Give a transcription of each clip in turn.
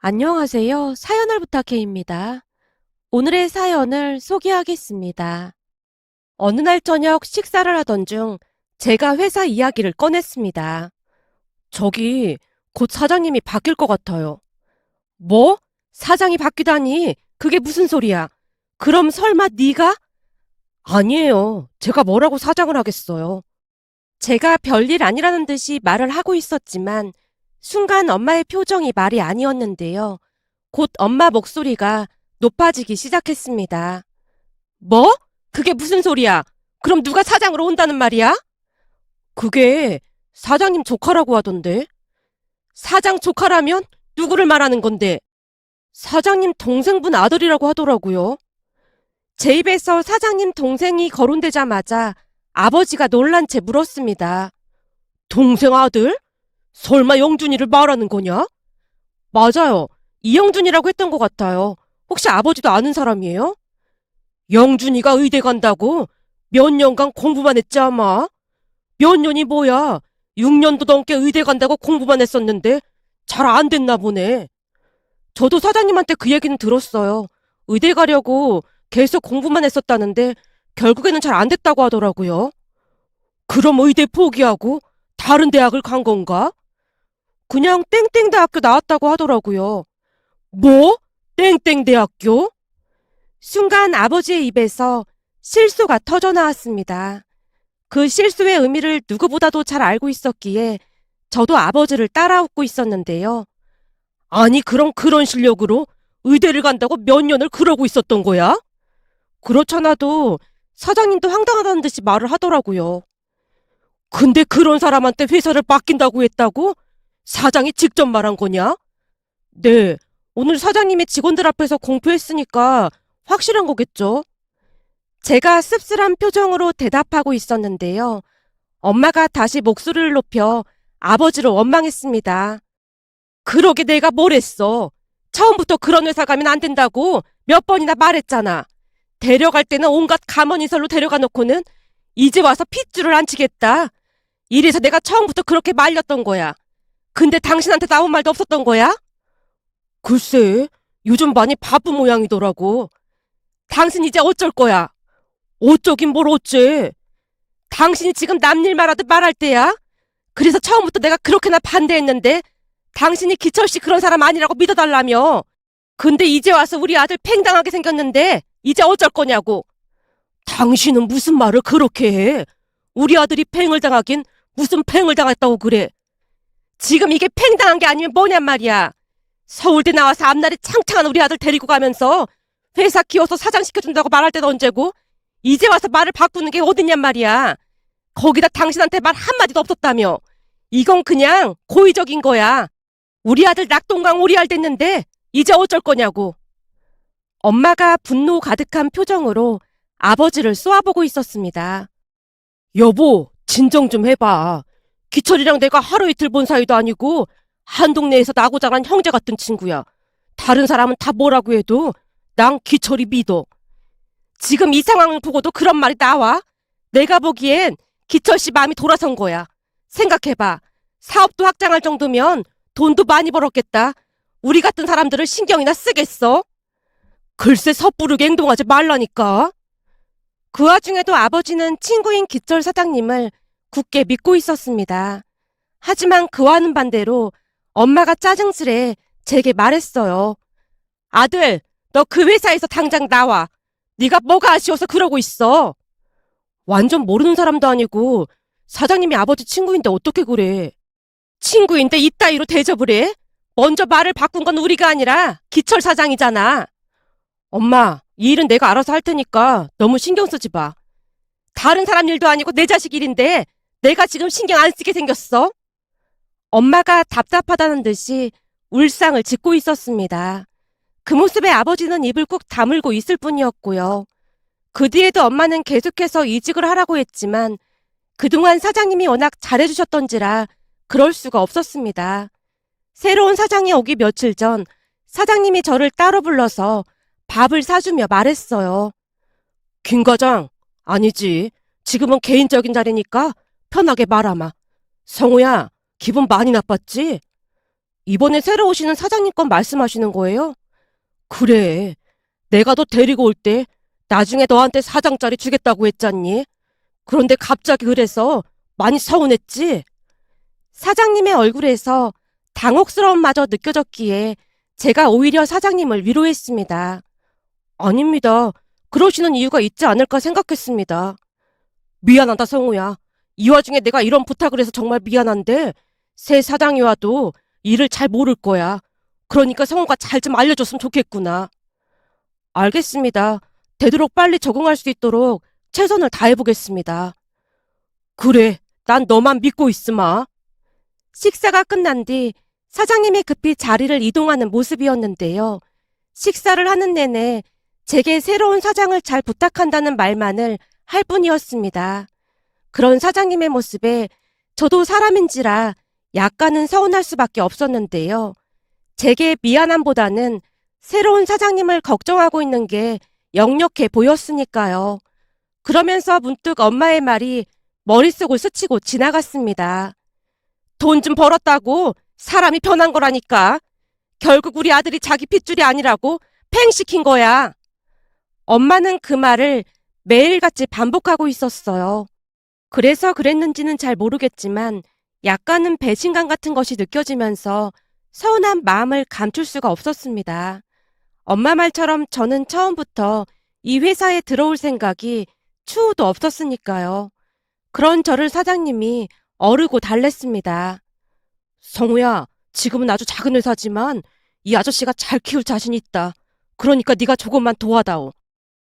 안녕하세요. 사연을 부탁해입니다. 오늘의 사연을 소개하겠습니다. 어느 날 저녁 식사를 하던 중 제가 회사 이야기를 꺼냈습니다. 저기 곧 사장님이 바뀔 것 같아요. 뭐? 사장이 바뀌다니? 그게 무슨 소리야? 그럼 설마 네가? 아니에요. 제가 뭐라고 사장을 하겠어요. 제가 별일 아니라는 듯이 말을 하고 있었지만 순간 엄마의 표정이 말이 아니었는데요. 곧 엄마 목소리가 높아지기 시작했습니다. 뭐? 그게 무슨 소리야? 그럼 누가 사장으로 온다는 말이야? 그게 사장님 조카라고 하던데. 사장 조카라면 누구를 말하는 건데? 사장님 동생분 아들이라고 하더라고요. 제 입에서 사장님 동생이 거론되자마자 아버지가 놀란 채 물었습니다. 동생 아들? 설마 영준이를 말하는 거냐? 맞아요. 이영준이라고 했던 것 같아요. 혹시 아버지도 아는 사람이에요? 영준이가 의대 간다고? 몇 년간 공부만 했지 아마? 몇 년이 뭐야? 6년도 넘게 의대 간다고 공부만 했었는데 잘 안 됐나 보네. 저도 사장님한테 그 얘기는 들었어요. 의대 가려고 계속 공부만 했었다는데 결국에는 잘 안 됐다고 하더라고요. 그럼 의대 포기하고 다른 대학을 간 건가? 그냥 땡땡 대학교 나왔다고 하더라고요. 뭐? 땡땡 대학교? 순간 아버지의 입에서 실수가 터져 나왔습니다. 그 실수의 의미를 누구보다도 잘 알고 있었기에 저도 아버지를 따라 웃고 있었는데요. 아니, 그럼 그런 실력으로 의대를 간다고 몇 년을 그러고 있었던 거야? 그렇잖아도 사장님도 황당하다는 듯이 말을 하더라고요. 근데 그런 사람한테 회사를 맡긴다고 했다고? 사장이 직접 말한 거냐? 네, 오늘 사장님이 직원들 앞에서 공표했으니까 확실한 거겠죠? 제가 씁쓸한 표정으로 대답하고 있었는데요. 엄마가 다시 목소리를 높여 아버지를 원망했습니다. 그러게 내가 뭘 했어. 처음부터 그런 회사 가면 안 된다고 몇 번이나 말했잖아. 데려갈 때는 온갖 가만히설로 데려가 놓고는 이제 와서 핏줄을 안 치겠다. 이래서 내가 처음부터 그렇게 말렸던 거야. 근데 당신한테 아무 말도 없었던 거야? 글쎄, 요즘 많이 바쁜 모양이더라고. 당신 이제 어쩔 거야? 어쩌긴 뭘 어째. 당신이 지금 남 일 말하듯 말할 때야? 그래서 처음부터 내가 그렇게나 반대했는데 당신이 기철씨 그런 사람 아니라고 믿어달라며. 근데 이제 와서 우리 아들 팽당하게 생겼는데 이제 어쩔 거냐고. 당신은 무슨 말을 그렇게 해? 우리 아들이 팽을 당하긴 무슨 팽을 당했다고 그래. 지금 이게 팽당한 게 아니면 뭐냔 말이야. 서울대 나와서 앞날이 창창한 우리 아들 데리고 가면서 회사 키워서 사장 시켜준다고 말할 때도 언제고 이제 와서 말을 바꾸는 게 어딨냔 말이야. 거기다 당신한테 말 한마디도 없었다며. 이건 그냥 고의적인 거야. 우리 아들 낙동강 오리알 됐는데 이제 어쩔 거냐고. 엄마가 분노 가득한 표정으로 아버지를 쏘아보고 있었습니다. 여보, 진정 좀 해봐. 기철이랑 내가 하루 이틀 본 사이도 아니고 한 동네에서 나고 자란 형제 같은 친구야. 다른 사람은 다 뭐라고 해도 난 기철이 믿어. 지금 이 상황을 보고도 그런 말이 나와? 내가 보기엔 기철 씨 마음이 돌아선 거야. 생각해봐. 사업도 확장할 정도면 돈도 많이 벌었겠다. 우리 같은 사람들을 신경이나 쓰겠어? 글쎄 섣부르게 행동하지 말라니까. 그 와중에도 아버지는 친구인 기철 사장님을 굳게 믿고 있었습니다. 하지만 그와는 반대로 엄마가 짜증스레 제게 말했어요. 아들, 너 그 회사에서 당장 나와. 네가 뭐가 아쉬워서 그러고 있어. 완전 모르는 사람도 아니고 사장님이 아버지 친구인데 어떻게 그래. 친구인데 이따위로 대접을 해? 먼저 말을 바꾼 건 우리가 아니라 기철 사장이잖아. 엄마, 이 일은 내가 알아서 할 테니까 너무 신경 쓰지 마. 다른 사람 일도 아니고 내 자식 일인데 내가 지금 신경 안 쓰게 생겼어? 엄마가 답답하다는 듯이 울상을 짓고 있었습니다. 그 모습에 아버지는 입을 꾹 다물고 있을 뿐이었고요. 그 뒤에도 엄마는 계속해서 이직을 하라고 했지만 그동안 사장님이 워낙 잘해주셨던지라 그럴 수가 없었습니다. 새로운 사장이 오기 며칠 전 사장님이 저를 따로 불러서 밥을 사주며 말했어요. 김 과장, 아니지. 지금은 개인적인 자리니까 편하게 말아마. 성우야, 기분 많이 나빴지? 이번에 새로 오시는 사장님 건 말씀하시는 거예요? 그래. 내가 너 데리고 올 때 나중에 너한테 사장짜리 주겠다고 했잖니? 그런데 갑자기 그래서 많이 서운했지? 사장님의 얼굴에서 당혹스러움마저 느껴졌기에 제가 오히려 사장님을 위로했습니다. 아닙니다. 그러시는 이유가 있지 않을까 생각했습니다. 미안하다, 성우야. 이 와중에 내가 이런 부탁을 해서 정말 미안한데 새 사장이 와도 일을 잘 모를 거야. 그러니까 성우가 잘 좀 알려줬으면 좋겠구나. 알겠습니다. 되도록 빨리 적응할 수 있도록 최선을 다해보겠습니다. 그래, 난 너만 믿고 있으마. 식사가 끝난 뒤 사장님이 급히 자리를 이동하는 모습이었는데요. 식사를 하는 내내 제게 새로운 사장을 잘 부탁한다는 말만을 할 뿐이었습니다. 그런 사장님의 모습에 저도 사람인지라 약간은 서운할 수밖에 없었는데요. 제게 미안함보다는 새로운 사장님을 걱정하고 있는 게 역력해 보였으니까요. 그러면서 문득 엄마의 말이 머릿속을 스치고 지나갔습니다. 돈 좀 벌었다고 사람이 변한 거라니까. 결국 우리 아들이 자기 핏줄이 아니라고 팽시킨 거야. 엄마는 그 말을 매일같이 반복하고 있었어요. 그래서 그랬는지는 잘 모르겠지만 약간은 배신감 같은 것이 느껴지면서 서운한 마음을 감출 수가 없었습니다. 엄마 말처럼 저는 처음부터 이 회사에 들어올 생각이 추후도 없었으니까요. 그런 저를 사장님이 어르고 달랬습니다. 성우야, 지금은 아주 작은 회사지만 이 아저씨가 잘 키울 자신 있다. 그러니까 네가 조금만 도와다오.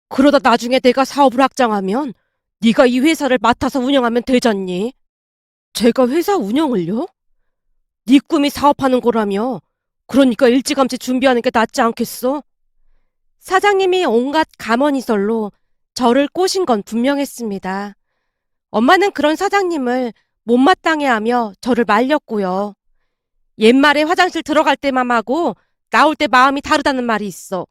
그러다 나중에 내가 사업을 확장하면 네가 이 회사를 맡아서 운영하면 되잖니. 제가 회사 운영을요? 네 꿈이 사업하는 거라며. 그러니까 일찌감치 준비하는 게 낫지 않겠어? 사장님이 온갖 감언이설로 저를 꼬신 건 분명했습니다. 엄마는 그런 사장님을 못마땅해하며 저를 말렸고요. 옛말에 화장실 들어갈 때만 하고 나올 때 마음이 다르다는 말이 있어.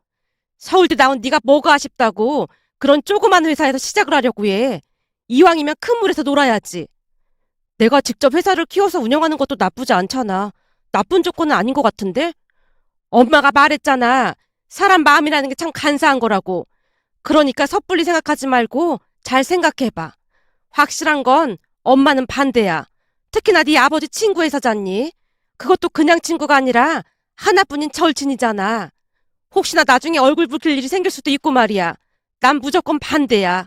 서울대 나온 네가 뭐가 아쉽다고 그런 조그만 회사에서 시작을 하려고 해. 이왕이면 큰 물에서 놀아야지. 내가 직접 회사를 키워서 운영하는 것도 나쁘지 않잖아. 나쁜 조건은 아닌 것 같은데? 엄마가 말했잖아. 사람 마음이라는 게 참 간사한 거라고. 그러니까 섣불리 생각하지 말고 잘 생각해봐. 확실한 건 엄마는 반대야. 특히나 네 아버지 친구 회사잖니. 그것도 그냥 친구가 아니라 하나뿐인 절친이잖아. 혹시나 나중에 얼굴 붉힐 일이 생길 수도 있고 말이야. 난 무조건 반대야.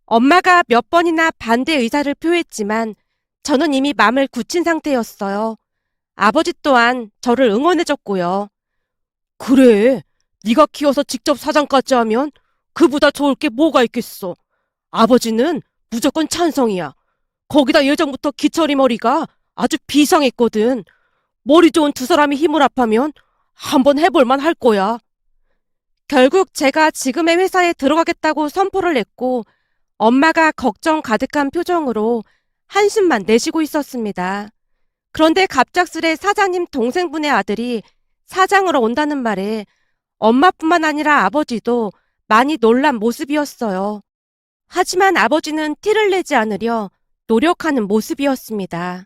엄마가 몇 번이나 반대 의사를 표했지만 저는 이미 마음을 굳힌 상태였어요. 아버지 또한 저를 응원해줬고요. 그래, 네가 키워서 직접 사장까지 하면 그보다 좋을 게 뭐가 있겠어. 아버지는 무조건 찬성이야. 거기다 예전부터 기철이 머리가 아주 비상했거든. 머리 좋은 두 사람이 힘을 합하면 한번 해볼만 할 거야. 결국 제가 지금의 회사에 들어가겠다고 선포를 했고 엄마가 걱정 가득한 표정으로 한숨만 내쉬고 있었습니다. 그런데 갑작스레 사장님 동생분의 아들이 사장으로 온다는 말에 엄마뿐만 아니라 아버지도 많이 놀란 모습이었어요. 하지만 아버지는 티를 내지 않으려 노력하는 모습이었습니다.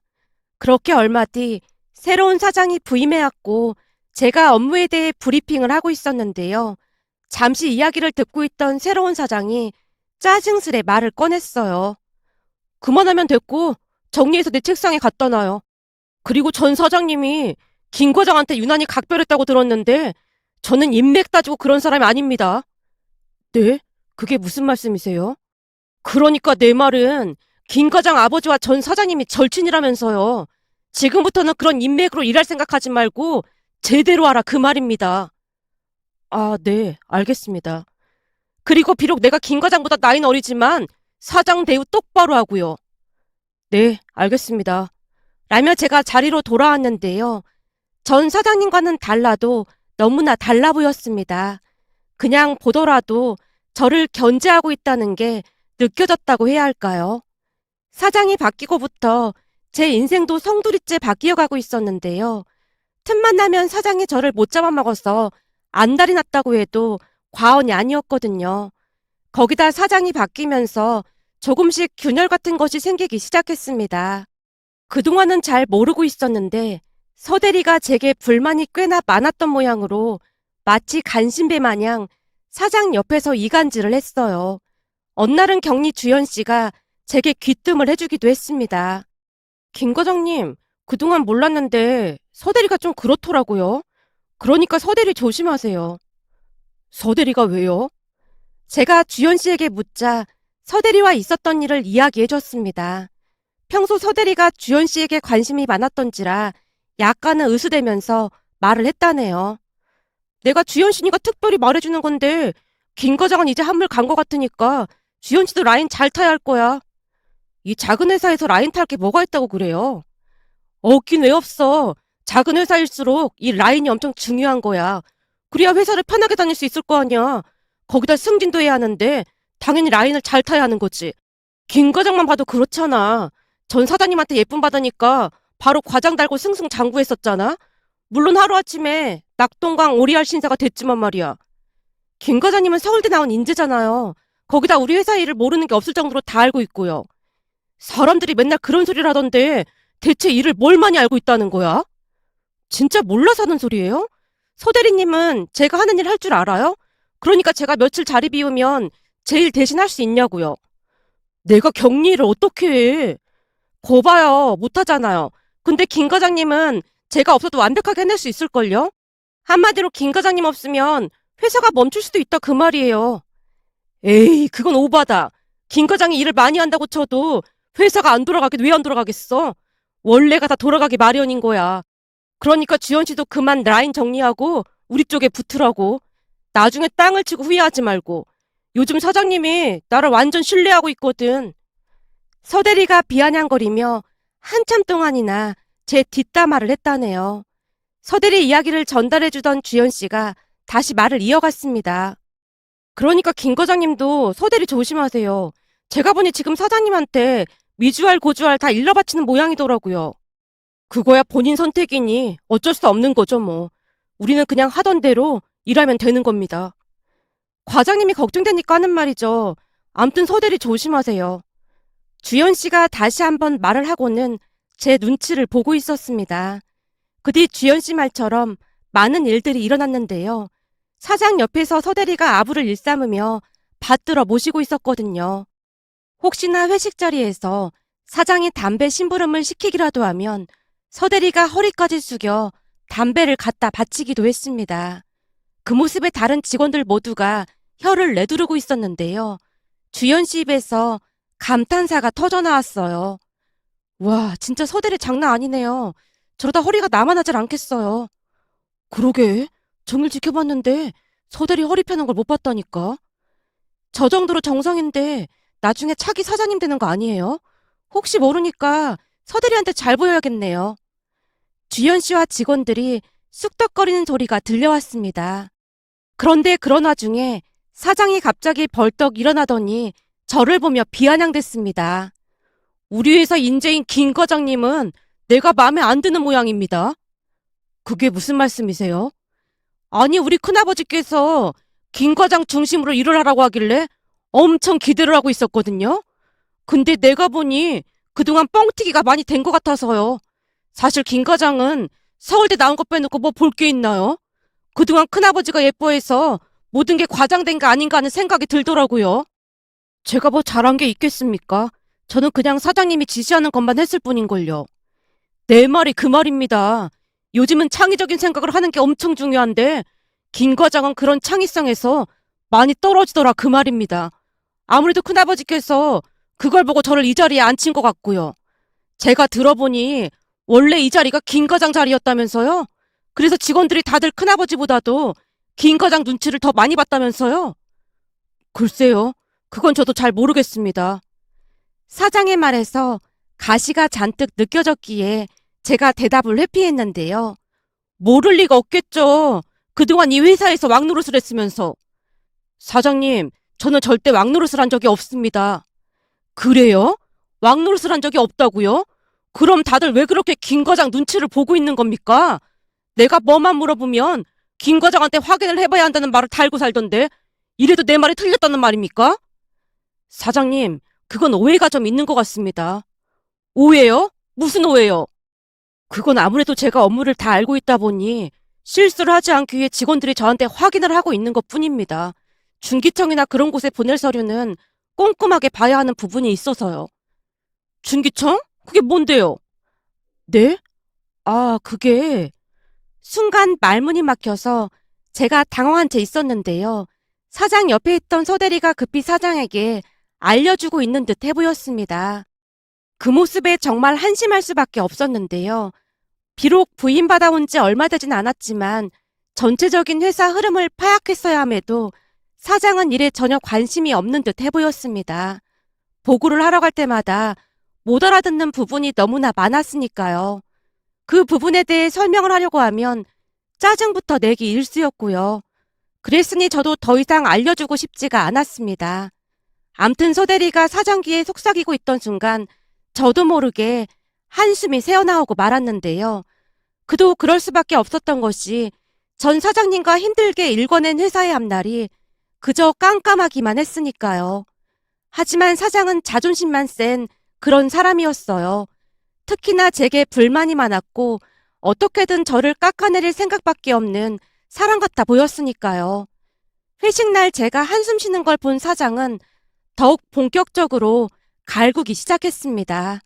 그렇게 얼마 뒤 새로운 사장이 부임해왔고 제가 업무에 대해 브리핑을 하고 있었는데요. 잠시 이야기를 듣고 있던 새로운 사장이 짜증스레 말을 꺼냈어요. 그만하면 됐고 정리해서 내 책상에 갖다 놔요. 그리고 전 사장님이 김 과장한테 유난히 각별했다고 들었는데 저는 인맥 따지고 그런 사람이 아닙니다. 네? 그게 무슨 말씀이세요? 그러니까 내 말은 김 과장 아버지와 전 사장님이 절친이라면서요. 지금부터는 그런 인맥으로 일할 생각하지 말고 제대로 하라 그 말입니다. 아, 네, 알겠습니다. 그리고 비록 내가 김 과장보다 나이는 어리지만 사장 대우 똑바로 하고요. 네, 알겠습니다. 라며 제가 자리로 돌아왔는데요. 전 사장님과는 달라도 너무나 달라 보였습니다. 그냥 보더라도 저를 견제하고 있다는 게 느껴졌다고 해야 할까요? 사장이 바뀌고부터 제 인생도 성두리째 바뀌어가고 있었는데요. 틈만 나면 사장이 저를 못 잡아먹어서 안달이 났다고 해도 과언이 아니었거든요. 거기다 사장이 바뀌면서 조금씩 균열 같은 것이 생기기 시작했습니다. 그동안은 잘 모르고 있었는데 서대리가 제게 불만이 꽤나 많았던 모양으로 마치 간신배 마냥 사장 옆에서 이간질을 했어요. 어느 날은 격리 주연 씨가 제게 귀뜸을 해주기도 했습니다. 김 과장님, 그동안 몰랐는데 서대리가 좀 그렇더라고요. 그러니까 서대리 조심하세요. 서대리가 왜요? 제가 주연 씨에게 묻자 서대리와 있었던 일을 이야기해줬습니다. 평소 서대리가 주연 씨에게 관심이 많았던지라 약간은 으스대면서 말을 했다네요. 내가 주연 씨니까 특별히 말해주는 건데 김 과장은 이제 한물 간 것 같으니까 주연 씨도 라인 잘 타야 할 거야. 이 작은 회사에서 라인 탈 게 뭐가 있다고 그래요? 없긴 왜 없어. 작은 회사일수록 이 라인이 엄청 중요한 거야. 그래야 회사를 편하게 다닐 수 있을 거 아니야. 거기다 승진도 해야 하는데 당연히 라인을 잘 타야 하는 거지. 김 과장만 봐도 그렇잖아. 전 사장님한테 예쁨 받으니까 바로 과장 달고 승승장구했었잖아. 물론 하루아침에 낙동강 오리알 신사가 됐지만 말이야. 김 과장님은 서울대 나온 인재잖아요. 거기다 우리 회사 일을 모르는 게 없을 정도로 다 알고 있고요. 사람들이 맨날 그런 소리를 하던데 대체 일을 뭘 많이 알고 있다는 거야? 진짜 몰라서 하는 소리예요? 서 대리님은 제가 하는 일 할 줄 알아요? 그러니까 제가 며칠 자리 비우면 제 일 대신 할 수 있냐고요. 내가 격리를 어떻게 해? 거봐요. 못하잖아요. 근데 김 과장님은 제가 없어도 완벽하게 해낼 수 있을걸요? 한마디로 김 과장님 없으면 회사가 멈출 수도 있다 그 말이에요. 에이, 그건 오바다. 김 과장이 일을 많이 한다고 쳐도 회사가 안 돌아가게 왜 안 돌아가겠어? 원래가 다 돌아가기 마련인 거야. 그러니까 주연 씨도 그만 라인 정리하고 우리 쪽에 붙으라고. 나중에 땅을 치고 후회하지 말고. 요즘 사장님이 나를 완전 신뢰하고 있거든. 서대리가 비아냥거리며 한참 동안이나 제 뒷담화를 했다네요. 서대리 이야기를 전달해주던 주연 씨가 다시 말을 이어갔습니다. 그러니까 김 과장님도 서대리 조심하세요. 제가 보니 지금 사장님한테 미주알 고주알 다 일러 바치는 모양이더라고요. 그거야 본인 선택이니 어쩔 수 없는 거죠 뭐. 우리는 그냥 하던 대로 일하면 되는 겁니다. 과장님이 걱정되니까 하는 말이죠. 암튼 서대리 조심하세요. 주연 씨가 다시 한번 말을 하고는 제 눈치를 보고 있었습니다. 그 뒤 주연 씨 말처럼 많은 일들이 일어났는데요. 사장 옆에서 서대리가 아부를 일삼으며 받들어 모시고 있었거든요. 혹시나 회식 자리에서 사장이 담배 심부름을 시키기라도 하면 서대리가 허리까지 숙여 담배를 갖다 바치기도 했습니다. 그 모습에 다른 직원들 모두가 혀를 내두르고 있었는데요. 주연 씨 입에서 감탄사가 터져나왔어요. 와, 진짜 서대리 장난 아니네요. 저러다 허리가 남아나질 않겠어요. 그러게, 종일 지켜봤는데 서대리 허리 펴는 걸 못 봤다니까. 저 정도로 정성인데 나중에 차기 사장님 되는 거 아니에요? 혹시 모르니까 서대리한테 잘 보여야겠네요. 주연 씨와 직원들이 쑥덕거리는 소리가 들려왔습니다. 그런데 그런 와중에 사장이 갑자기 벌떡 일어나더니 저를 보며 비아냥댔습니다. 우리 회사 인재인 김 과장님은 내가 마음에 안 드는 모양입니다. 그게 무슨 말씀이세요? 아니, 우리 큰아버지께서 김 과장 중심으로 일을 하라고 하길래 엄청 기대를 하고 있었거든요. 근데 내가 보니 그동안 뻥튀기가 많이 된 것 같아서요. 사실 김 과장은 서울대 나온 것 빼놓고 뭐 볼 게 있나요? 그동안 큰아버지가 예뻐해서 모든 게 과장된 게 아닌가 하는 생각이 들더라고요. 제가 뭐 잘한 게 있겠습니까? 저는 그냥 사장님이 지시하는 것만 했을 뿐인걸요. 내 말이 그 말입니다. 요즘은 창의적인 생각을 하는 게 엄청 중요한데 김 과장은 그런 창의성에서 많이 떨어지더라 그 말입니다. 아무래도 큰아버지께서 그걸 보고 저를 이 자리에 앉힌 것 같고요. 제가 들어보니 원래 이 자리가 김 과장 자리였다면서요? 그래서 직원들이 다들 큰아버지보다도 김 과장 눈치를 더 많이 봤다면서요? 글쎄요. 그건 저도 잘 모르겠습니다. 사장의 말에서 가시가 잔뜩 느껴졌기에 제가 대답을 회피했는데요. 모를 리가 없겠죠. 그동안 이 회사에서 왕노릇을 했으면서. 사장님, 저는 절대 왕노릇을 한 적이 없습니다. 그래요? 왕노릇을 한 적이 없다고요? 그럼 다들 왜 그렇게 김 과장 눈치를 보고 있는 겁니까? 내가 뭐만 물어보면 김 과장한테 확인을 해봐야 한다는 말을 달고 살던데 이래도 내 말이 틀렸다는 말입니까? 사장님, 그건 오해가 좀 있는 것 같습니다. 오해요? 무슨 오해요? 그건 아무래도 제가 업무를 다 알고 있다 보니 실수를 하지 않기 위해 직원들이 저한테 확인을 하고 있는 것뿐입니다. 중기청이나 그런 곳에 보낼 서류는 꼼꼼하게 봐야 하는 부분이 있어서요. 중기청? 그게 뭔데요? 네? 아, 그게 순간 말문이 막혀서 제가 당황한 채 있었는데요. 사장 옆에 있던 서대리가 급히 사장에게 알려주고 있는 듯해 보였습니다. 그 모습에 정말 한심할 수밖에 없었는데요. 비록 부임받아온 지 얼마 되진 않았지만 전체적인 회사 흐름을 파악했어야 함에도 사장은 일에 전혀 관심이 없는 듯해 보였습니다. 보고를 하러 갈 때마다 못 알아듣는 부분이 너무나 많았으니까요. 그 부분에 대해 설명을 하려고 하면 짜증부터 내기 일쑤였고요. 그랬으니 저도 더 이상 알려주고 싶지가 않았습니다. 암튼 서대리가 사장귀에 속삭이고 있던 순간 저도 모르게 한숨이 새어나오고 말았는데요. 그도 그럴 수밖에 없었던 것이 전 사장님과 힘들게 일궈낸 회사의 앞날이 그저 깜깜하기만 했으니까요. 하지만 사장은 자존심만 센 그런 사람이었어요. 특히나 제게 불만이 많았고 어떻게든 저를 깎아내릴 생각밖에 없는 사람 같아 보였으니까요. 회식날 제가 한숨 쉬는 걸 본 사장은 더욱 본격적으로 갈구기 시작했습니다.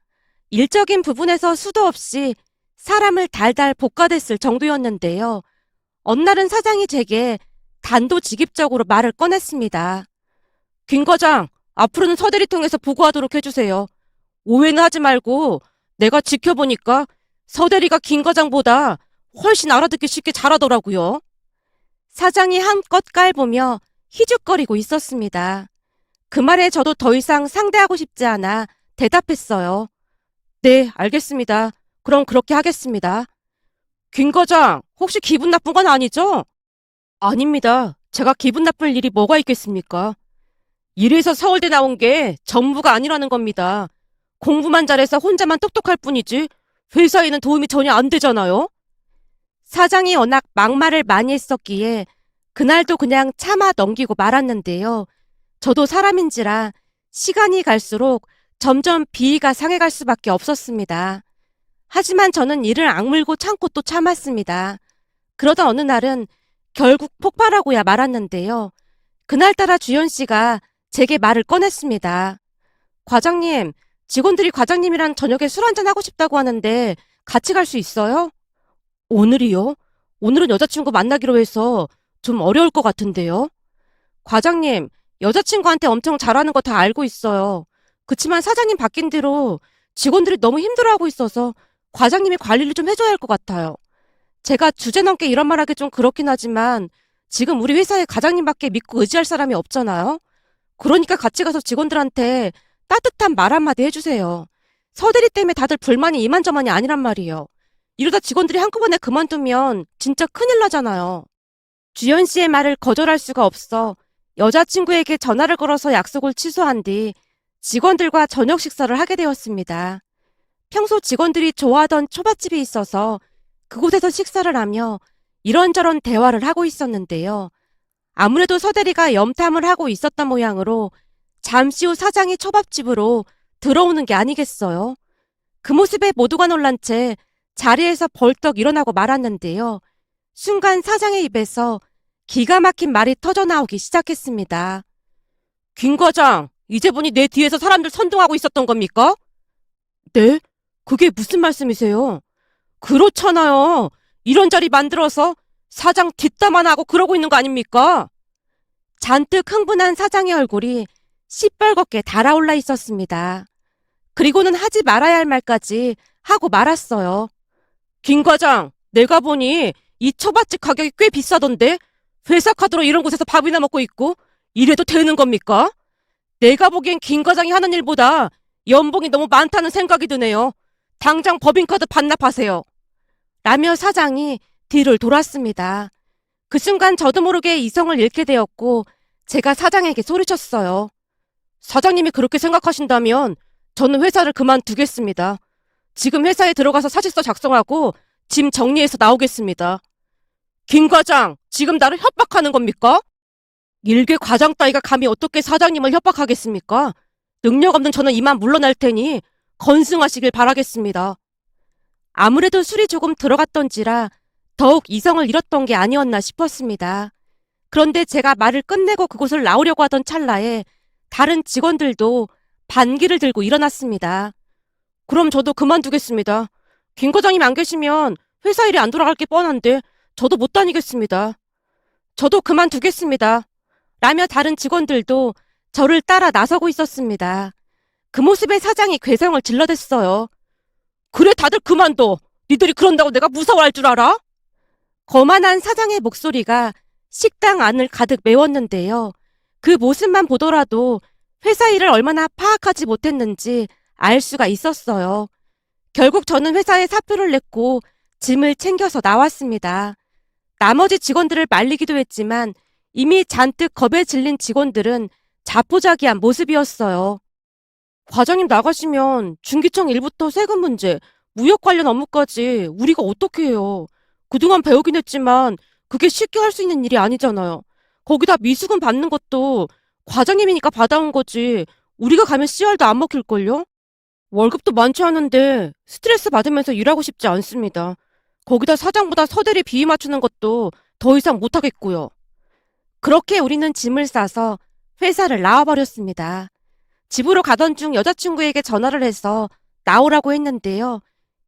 일적인 부분에서 수도 없이 사람을 달달 볶아댔을 정도였는데요. 어느 날은 사장이 제게 단도직입적으로 말을 꺼냈습니다. 김 과장, 앞으로는 서대리 통해서 보고하도록 해주세요. 오해는 하지 말고 내가 지켜보니까 서대리가 김 과장보다 훨씬 알아듣기 쉽게 잘하더라고요. 사장이 한껏 깔보며 희죽거리고 있었습니다. 그 말에 저도 더 이상 상대하고 싶지 않아 대답했어요. 네, 알겠습니다. 그럼 그렇게 하겠습니다. 김 과장, 혹시 기분 나쁜 건 아니죠? 아닙니다. 제가 기분 나쁠 일이 뭐가 있겠습니까? 이래서 서울대 나온 게 전부가 아니라는 겁니다. 공부만 잘해서 혼자만 똑똑할 뿐이지 회사에는 도움이 전혀 안 되잖아요. 사장이 워낙 막말을 많이 했었기에 그날도 그냥 참아 넘기고 말았는데요. 저도 사람인지라 시간이 갈수록 점점 비위가 상해갈 수밖에 없었습니다. 하지만 저는 이를 악물고 참고 또 참았습니다. 그러다 어느 날은 결국 폭발하고야 말았는데요. 그날따라 주연 씨가 제게 말을 꺼냈습니다. 과장님, 직원들이 과장님이랑 저녁에 술 한잔 하고 싶다고 하는데 같이 갈 수 있어요? 오늘이요? 오늘은 여자친구 만나기로 해서 좀 어려울 것 같은데요. 과장님, 여자친구한테 엄청 잘하는 거 다 알고 있어요. 그치만 사장님 바뀐 뒤로 직원들이 너무 힘들어하고 있어서 과장님이 관리를 좀 해줘야 할 것 같아요. 제가 주제넘게 이런 말 하기 좀 그렇긴 하지만 지금 우리 회사에 과장님밖에 믿고 의지할 사람이 없잖아요. 그러니까 같이 가서 직원들한테 따뜻한 말 한마디 해주세요. 서대리 때문에 다들 불만이 이만저만이 아니란 말이에요. 이러다 직원들이 한꺼번에 그만두면 진짜 큰일 나잖아요. 주연 씨의 말을 거절할 수가 없어 여자친구에게 전화를 걸어서 약속을 취소한 뒤 직원들과 저녁 식사를 하게 되었습니다. 평소 직원들이 좋아하던 초밥집이 있어서 그곳에서 식사를 하며 이런저런 대화를 하고 있었는데요. 아무래도 서대리가 염탐을 하고 있었던 모양으로 잠시 후 사장이 초밥집으로 들어오는 게 아니겠어요. 그 모습에 모두가 놀란 채 자리에서 벌떡 일어나고 말았는데요. 순간 사장의 입에서 기가 막힌 말이 터져나오기 시작했습니다. 김 과장, 이제 보니 내 뒤에서 사람들 선동하고 있었던 겁니까? 네? 그게 무슨 말씀이세요? 그렇잖아요. 이런 자리 만들어서 사장 뒷담화나 하고 그러고 있는 거 아닙니까? 잔뜩 흥분한 사장의 얼굴이 시뻘겋게 달아올라 있었습니다. 그리고는 하지 말아야 할 말까지 하고 말았어요. 김 과장, 내가 보니 이 초밥집 가격이 꽤 비싸던데 회사 카드로 이런 곳에서 밥이나 먹고 있고 이래도 되는 겁니까? 내가 보기엔 김 과장이 하는 일보다 연봉이 너무 많다는 생각이 드네요. 당장 법인카드 반납하세요. 라며 사장이 뒤를 돌았습니다. 그 순간 저도 모르게 이성을 잃게 되었고 제가 사장에게 소리쳤어요. 사장님이 그렇게 생각하신다면 저는 회사를 그만두겠습니다. 지금 회사에 들어가서 사직서 작성하고 짐 정리해서 나오겠습니다. 김 과장, 지금 나를 협박하는 겁니까? 일개 과장 따위가 감히 어떻게 사장님을 협박하겠습니까? 능력 없는 저는 이만 물러날 테니 건승하시길 바라겠습니다. 아무래도 술이 조금 들어갔던지라 더욱 이성을 잃었던 게 아니었나 싶었습니다. 그런데 제가 말을 끝내고 그곳을 나오려고 하던 찰나에 다른 직원들도 반기를 들고 일어났습니다. 그럼 저도 그만두겠습니다. 김 과장님 안 계시면 회사 일이 안 돌아갈 게 뻔한데 저도 못 다니겠습니다. 저도 그만두겠습니다. 라며 다른 직원들도 저를 따라 나서고 있었습니다. 그 모습에 사장이 괴성을 질러댔어요. 그래 다들 그만둬. 니들이 그런다고 내가 무서워할 줄 알아? 거만한 사장의 목소리가 식당 안을 가득 메웠는데요. 그 모습만 보더라도 회사 일을 얼마나 파악하지 못했는지 알 수가 있었어요. 결국 저는 회사에 사표를 냈고 짐을 챙겨서 나왔습니다. 나머지 직원들을 말리기도 했지만 이미 잔뜩 겁에 질린 직원들은 자포자기한 모습이었어요. 과장님 나가시면 중기청 일부터 세금 문제, 무역 관련 업무까지 우리가 어떻게 해요? 그동안 배우긴 했지만 그게 쉽게 할 수 있는 일이 아니잖아요. 거기다 미수금 받는 것도 과장님이니까 받아온 거지. 우리가 가면 씨알도 안 먹힐걸요? 월급도 많지 않은데 스트레스 받으면서 일하고 싶지 않습니다. 거기다 사장보다 서대리 비위 맞추는 것도 더 이상 못하겠고요. 그렇게 우리는 짐을 싸서 회사를 나와버렸습니다. 집으로 가던 중 여자친구에게 전화를 해서 나오라고 했는데요.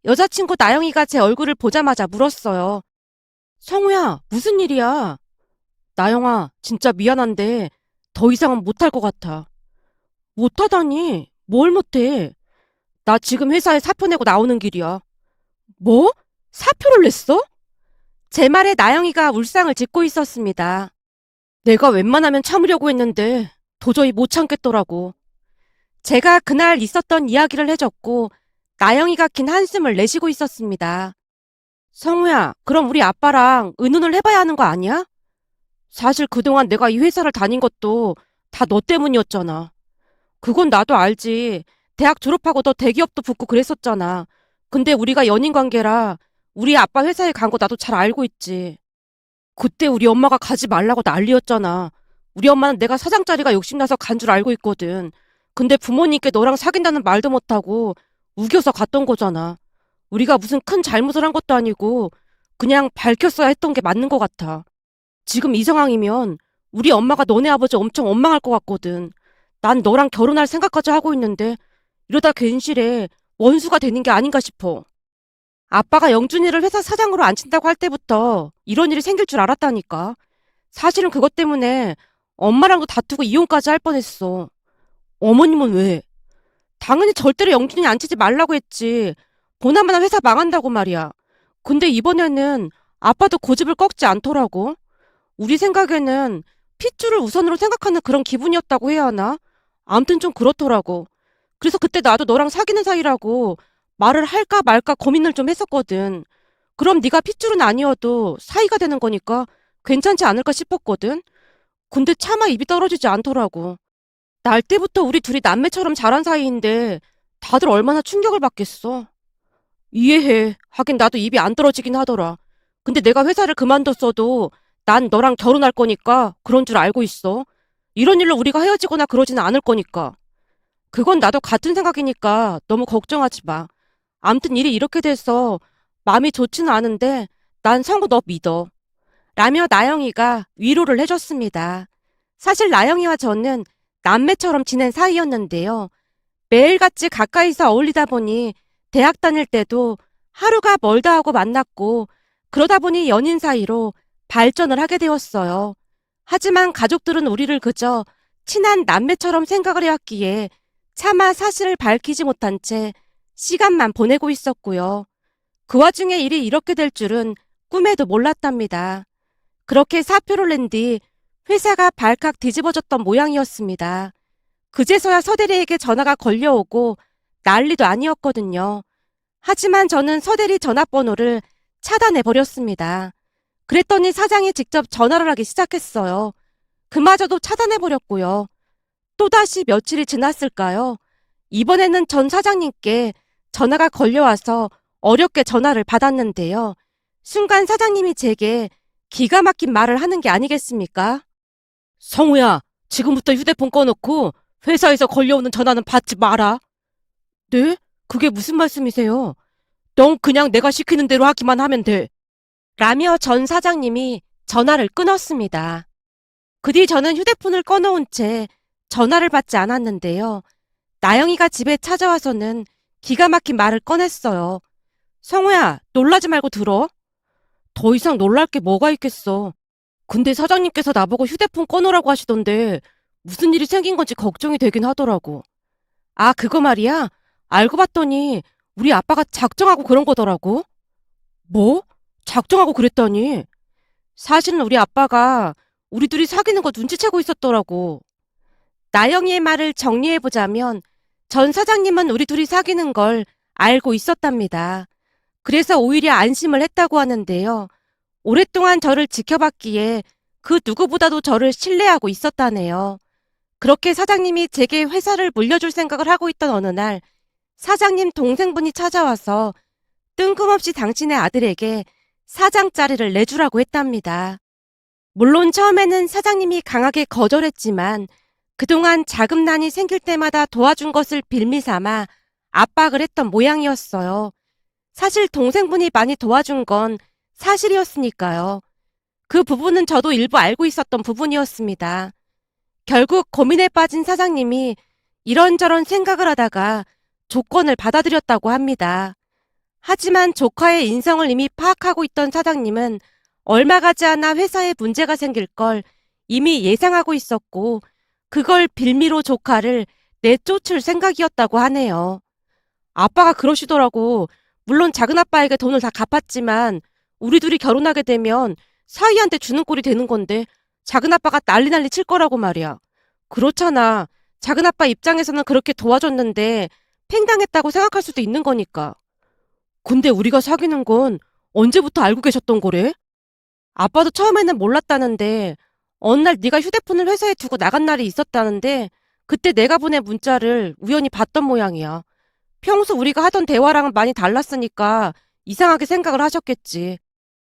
여자친구 나영이가 제 얼굴을 보자마자 물었어요. 성우야, 무슨 일이야? 나영아, 진짜 미안한데 더 이상은 못할 것 같아. 못하다니? 뭘 못해? 나 지금 회사에 사표 내고 나오는 길이야. 뭐? 사표를 냈어? 제 말에 나영이가 울상을 짓고 있었습니다. 내가 웬만하면 참으려고 했는데 도저히 못 참겠더라고. 제가 그날 있었던 이야기를 해줬고 나영이가 긴 한숨을 내쉬고 있었습니다. 성우야, 그럼 우리 아빠랑 의논을 해봐야 하는 거 아니야? 사실 그동안 내가 이 회사를 다닌 것도 다 너 때문이었잖아. 그건 나도 알지. 대학 졸업하고 너 대기업도 붙고 그랬었잖아. 근데 우리가 연인 관계라 우리 아빠 회사에 간 거 나도 잘 알고 있지. 그때 우리 엄마가 가지 말라고 난리였잖아. 우리 엄마는 내가 사장 자리가 욕심나서 간 줄 알고 있거든. 근데 부모님께 너랑 사귄다는 말도 못하고 우겨서 갔던 거잖아. 우리가 무슨 큰 잘못을 한 것도 아니고 그냥 밝혔어야 했던 게 맞는 것 같아. 지금 이 상황이면 우리 엄마가 너네 아버지 엄청 원망할 것 같거든. 난 너랑 결혼할 생각까지 하고 있는데 이러다 괜시레 원수가 되는 게 아닌가 싶어. 아빠가 영준이를 회사 사장으로 앉힌다고 할 때부터 이런 일이 생길 줄 알았다니까. 사실은 그것 때문에 엄마랑도 다투고 이혼까지 할 뻔했어. 어머님은 왜? 당연히 절대로 영준이 앉히지 말라고 했지. 보나마나 회사 망한다고 말이야. 근데 이번에는 아빠도 고집을 꺾지 않더라고. 우리 생각에는 핏줄을 우선으로 생각하는 그런 기분이었다고 해야 하나? 아무튼 좀 그렇더라고. 그래서 그때 나도 너랑 사귀는 사이라고 말을 할까 말까 고민을 좀 했었거든. 그럼 네가 핏줄은 아니어도 사이가 되는 거니까 괜찮지 않을까 싶었거든. 근데 차마 입이 떨어지지 않더라고. 날 때부터 우리 둘이 남매처럼 자란 사이인데 다들 얼마나 충격을 받겠어. 이해해. 하긴 나도 입이 안 떨어지긴 하더라. 근데 내가 회사를 그만뒀어도 난 너랑 결혼할 거니까 그런 줄 알고 있어. 이런 일로 우리가 헤어지거나 그러지는 않을 거니까. 그건 나도 같은 생각이니까 너무 걱정하지 마. 암튼 일이 이렇게 돼서 마음이 좋지는 않은데 난 성우 너 믿어. 라며 나영이가 위로를 해줬습니다. 사실 나영이와 저는 남매처럼 지낸 사이였는데요. 매일같이 가까이서 어울리다 보니 대학 다닐 때도 하루가 멀다 하고 만났고 그러다 보니 연인 사이로 발전을 하게 되었어요. 하지만 가족들은 우리를 그저 친한 남매처럼 생각을 해왔기에 차마 사실을 밝히지 못한 채 시간만 보내고 있었고요. 그 와중에 일이 이렇게 될 줄은 꿈에도 몰랐답니다. 그렇게 사표를 낸 뒤 회사가 발칵 뒤집어졌던 모양이었습니다. 그제서야 서대리에게 전화가 걸려오고 난리도 아니었거든요. 하지만 저는 서대리 전화번호를 차단해버렸습니다. 그랬더니 사장이 직접 전화를 하기 시작했어요. 그마저도 차단해버렸고요. 또다시 며칠이 지났을까요? 이번에는 전 사장님께 전화가 걸려와서 어렵게 전화를 받았는데요. 순간 사장님이 제게 기가 막힌 말을 하는 게 아니겠습니까? 성우야, 지금부터 휴대폰 꺼놓고 회사에서 걸려오는 전화는 받지 마라. 네? 그게 무슨 말씀이세요? 넌 그냥 내가 시키는 대로 하기만 하면 돼. 라며 전 사장님이 전화를 끊었습니다. 그 뒤 저는 휴대폰을 꺼놓은 채 전화를 받지 않았는데요. 나영이가 집에 찾아와서는 기가 막힌 말을 꺼냈어요. 성우야, 놀라지 말고 들어. 더 이상 놀랄 게 뭐가 있겠어. 근데 사장님께서 나보고 휴대폰 꺼놓으라고 하시던데 무슨 일이 생긴 건지 걱정이 되긴 하더라고. 아, 그거 말이야? 알고 봤더니 우리 아빠가 작정하고 그런 거더라고. 뭐? 작정하고 그랬다니? 사실은 우리 아빠가 우리 둘이 사귀는 거 눈치채고 있었더라고. 나영이의 말을 정리해보자면 전 사장님은 우리 둘이 사귀는 걸 알고 있었답니다. 그래서 오히려 안심을 했다고 하는데요. 오랫동안 저를 지켜봤기에 그 누구보다도 저를 신뢰하고 있었다네요. 그렇게 사장님이 제게 회사를 물려줄 생각을 하고 있던 어느 날 사장님 동생분이 찾아와서 뜬금없이 당신의 아들에게 사장 자리를 내주라고 했답니다. 물론 처음에는 사장님이 강하게 거절했지만 그동안 자금난이 생길 때마다 도와준 것을 빌미 삼아 압박을 했던 모양이었어요. 사실 동생분이 많이 도와준 건 사실이었으니까요. 그 부분은 저도 일부 알고 있었던 부분이었습니다. 결국 고민에 빠진 사장님이 이런저런 생각을 하다가 조건을 받아들였다고 합니다. 하지만 조카의 인성을 이미 파악하고 있던 사장님은 얼마 가지 않아 회사에 문제가 생길 걸 이미 예상하고 있었고 그걸 빌미로 조카를 내쫓을 생각이었다고 하네요. 아빠가 그러시더라고. 물론 작은아빠에게 돈을 다 갚았지만 우리 둘이 결혼하게 되면 사위한테 주는 꼴이 되는 건데 작은아빠가 난리 칠 거라고 말이야. 그렇잖아. 작은아빠 입장에서는 그렇게 도와줬는데 팽당했다고 생각할 수도 있는 거니까. 근데 우리가 사귀는 건 언제부터 알고 계셨던 거래? 아빠도 처음에는 몰랐다는데 어느 날 네가 휴대폰을 회사에 두고 나간 날이 있었다는데 그때 내가 보낸 문자를 우연히 봤던 모양이야. 평소 우리가 하던 대화랑은 많이 달랐으니까 이상하게 생각을 하셨겠지.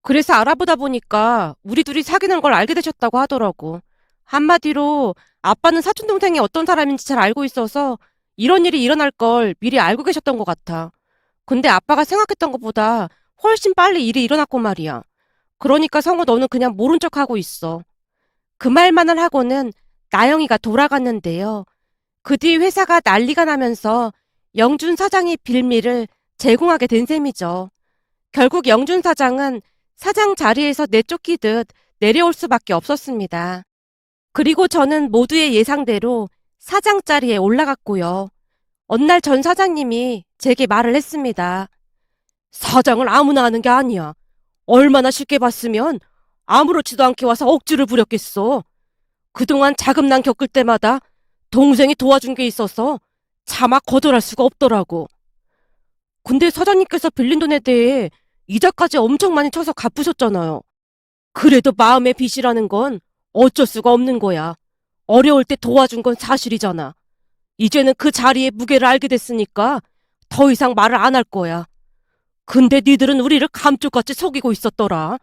그래서 알아보다 보니까 우리 둘이 사귀는 걸 알게 되셨다고 하더라고. 한마디로 아빠는 사촌동생이 어떤 사람인지 잘 알고 있어서 이런 일이 일어날 걸 미리 알고 계셨던 것 같아. 근데 아빠가 생각했던 것보다 훨씬 빨리 일이 일어났고 말이야. 그러니까 성우 너는 그냥 모른 척하고 있어. 그 말만을 하고는 나영이가 돌아갔는데요. 그 뒤 회사가 난리가 나면서 영준 사장이 빌미를 제공하게 된 셈이죠. 결국 영준 사장은 사장 자리에서 내쫓기듯 내려올 수밖에 없었습니다. 그리고 저는 모두의 예상대로 사장 자리에 올라갔고요. 어느 날 전 사장님이 제게 말을 했습니다. 사장을 아무나 하는 게 아니야. 얼마나 쉽게 봤으면 아무렇지도 않게 와서 억지를 부렸겠어. 그동안 자금난 겪을 때마다 동생이 도와준 게 있어서 차마 거절할 수가 없더라고. 근데 사장님께서 빌린 돈에 대해 이자까지 엄청 많이 쳐서 갚으셨잖아요. 그래도 마음의 빚이라는 건 어쩔 수가 없는 거야. 어려울 때 도와준 건 사실이잖아. 이제는 그 자리의 무게를 알게 됐으니까 더 이상 말을 안 할 거야. 근데 니들은 우리를 감쪽같이 속이고 있었더라.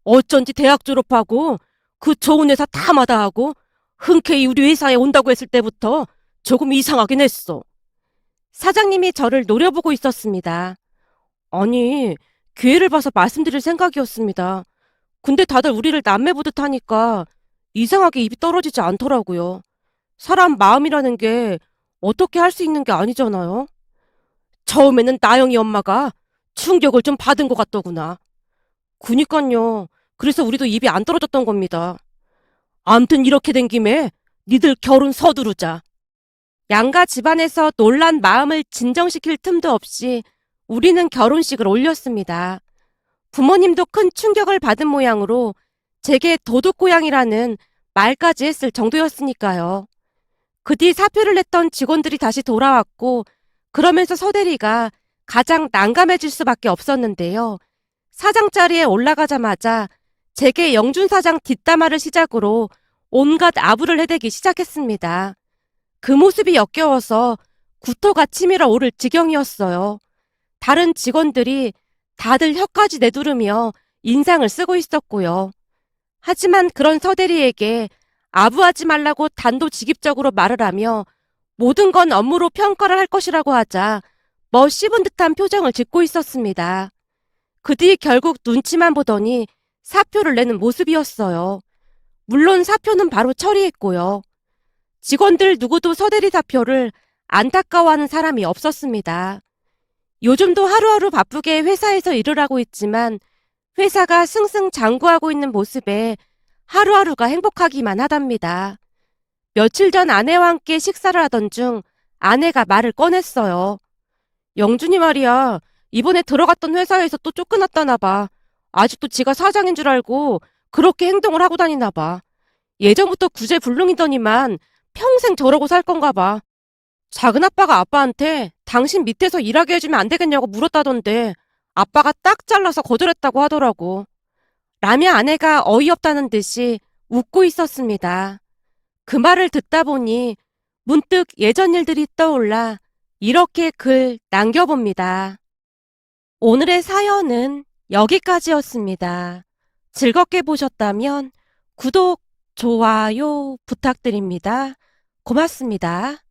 어쩐지 대학 졸업하고 그 좋은 회사 다 마다하고 흔쾌히 우리 회사에 온다고 했을 때부터 조금 이상하긴 했어. 사장님이 저를 노려보고 있었습니다. 아니, 기회를 봐서 말씀드릴 생각이었습니다. 근데 다들 우리를 남매 보듯 하니까 이상하게 입이 떨어지지 않더라고요. 사람 마음이라는 게 어떻게 할 수 있는 게 아니잖아요. 처음에는 나영이 엄마가 충격을 좀 받은 것 같더구나. 그니깐요. 그래서 우리도 입이 안 떨어졌던 겁니다. 암튼 이렇게 된 김에 니들 결혼 서두르자. 양가 집안에서 놀란 마음을 진정시킬 틈도 없이 우리는 결혼식을 올렸습니다. 부모님도 큰 충격을 받은 모양으로 제게 도둑고양이라는 말까지 했을 정도였으니까요. 그 뒤 사표를 냈던 직원들이 다시 돌아왔고 그러면서 서대리가 가장 난감해질 수밖에 없었는데요. 사장 자리에 올라가자마자 제게 영준 사장 뒷담화를 시작으로 온갖 아부를 해대기 시작했습니다. 그 모습이 역겨워서 구토가 치밀어 오를 지경이었어요. 다른 직원들이 다들 혀까지 내두르며 인상을 쓰고 있었고요. 하지만 그런 서대리에게 아부하지 말라고 단도직입적으로 말을 하며 모든 건 업무로 평가를 할 것이라고 하자 씹은 듯한 표정을 짓고 있었습니다. 그 뒤 결국 눈치만 보더니 사표를 내는 모습이었어요. 물론 사표는 바로 처리했고요. 직원들 누구도 서대리 사표를 안타까워하는 사람이 없었습니다. 요즘도 하루하루 바쁘게 회사에서 일을 하고 있지만 회사가 승승장구하고 있는 모습에 하루하루가 행복하기만 하답니다. 며칠 전 아내와 함께 식사를 하던 중 아내가 말을 꺼냈어요. 영준이 말이야, 이번에 들어갔던 회사에서 또 쫓겨났다나 봐. 아직도 지가 사장인 줄 알고 그렇게 행동을 하고 다니나 봐. 예전부터 구제불능이더니만 평생 저러고 살 건가 봐. 작은 아빠가 아빠한테 당신 밑에서 일하게 해주면 안 되겠냐고 물었다던데 아빠가 딱 잘라서 거절했다고 하더라고. 라며 아내가 어이없다는 듯이 웃고 있었습니다. 그 말을 듣다 보니 문득 예전 일들이 떠올라 이렇게 글 남겨봅니다. 오늘의 사연은 여기까지였습니다. 즐겁게 보셨다면 구독, 좋아요 부탁드립니다. 고맙습니다.